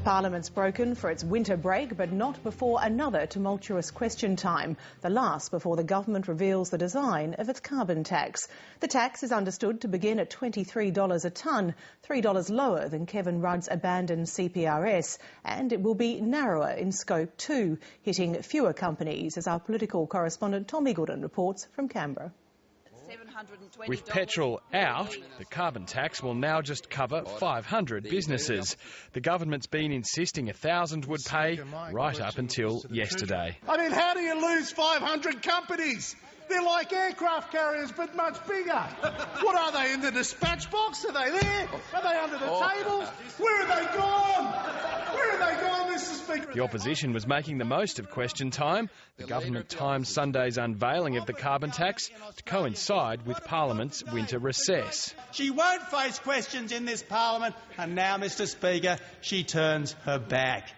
Parliament's broken for its winter break, but not before another tumultuous question time, the last before the government reveals the design of its carbon tax. The tax is understood to begin at $23 a tonne, $3 lower than Kevin Rudd's abandoned CPRS, and it will be narrower in scope too, hitting fewer companies, as our political correspondent Tom Eagleton reports from Canberra. With petrol out, the carbon tax will now just cover 500 businesses. The government's been insisting 1,000 would pay right up until yesterday. I mean, how do you lose 500 companies? They're like aircraft carriers, but much bigger. What are they, in the dispatch box? Are they there? Are they under the tables? Where are they gone? Where are they gone, Mr Speaker? The opposition was making the most of question time. The government timed Sunday's unveiling of the carbon tax to coincide with Parliament's winter recess. She won't face questions in this Parliament, and now, Mr Speaker, she turns her back.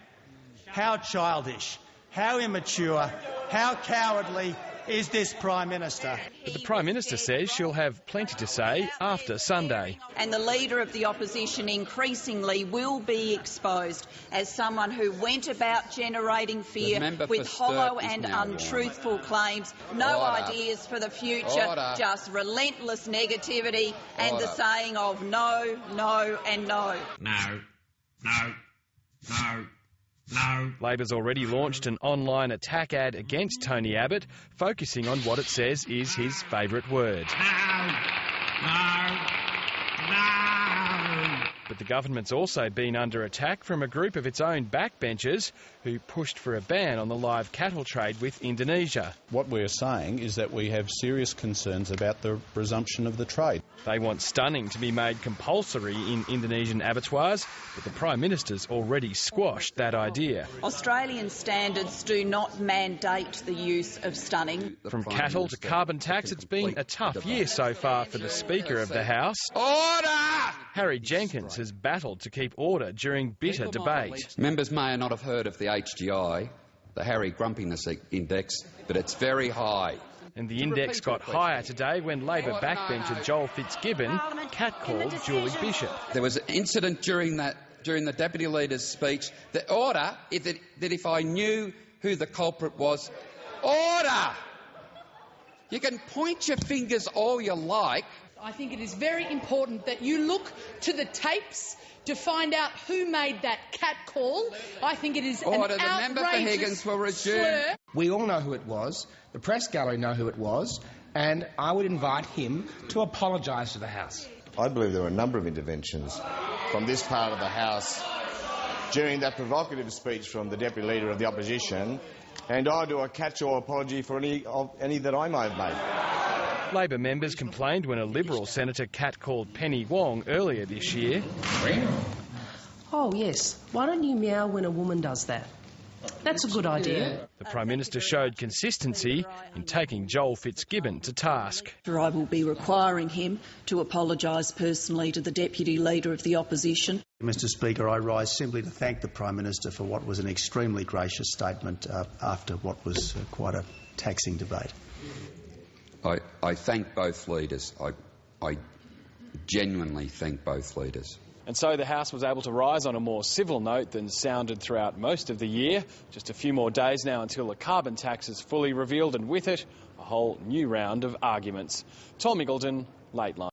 How childish, how immature, how cowardly is this Prime Minister? But the Prime Minister says she'll have plenty to say after Sunday. And the Leader of the Opposition increasingly will be exposed as someone who went about generating fear with hollow and untruthful claims, no ideas for the future, just relentless negativity and the saying of no, no and no. No, no, no. No. Labor's already launched an online attack ad against Tony Abbott, focusing on what it says is his favourite word. No. No. No. But the government's also been under attack from a group of its own backbenchers who pushed for a ban on the live cattle trade with Indonesia. What we're saying is that we have serious concerns about the resumption of the trade. They want stunning to be made compulsory in Indonesian abattoirs, but the Prime Minister's already squashed that idea. Australian standards do not mandate the use of stunning. From cattle to carbon tax, it's been a tough year so far for the Speaker of the House. Order! Harry Jenkins has battled to keep order during bitter debate. Members may not have heard of the HGI, the Harry Grumpiness Index, but it's very high. And the index got higher today when Labor backbencher Joel Fitzgibbon catcalled Julie Bishop. There was an incident during the Deputy Leader's speech that if I knew who the culprit was, order! You can point your fingers all you like. I think it is very important that you look to the tapes to find out who made that cat call. I think it is Order. an The member for Higgins will resume. slur. We all know who it was. The press gallery know who it was. And I would invite him to apologise to the House. I believe there were a number of interventions from this part of the House during that provocative speech from the Deputy Leader of the Opposition, and I do a catch-all apology for any that I may have made. Labor members complained when a Liberal senator catcalled Penny Wong earlier this year. Oh, yes. Why don't you meow when a woman does that? That's a good idea. The Prime Minister showed consistency in taking Joel Fitzgibbon to task. I will be requiring him to apologise personally to the Deputy Leader of the Opposition. Mr Speaker, I rise simply to thank the Prime Minister for what was an extremely gracious statement after what was quite a taxing debate. I thank both leaders. I genuinely thank both leaders. And so the House was able to rise on a more civil note than sounded throughout most of the year. Just a few more days now until the carbon tax is fully revealed, and with it, a whole new round of arguments. Tom Eagleton, Late Line.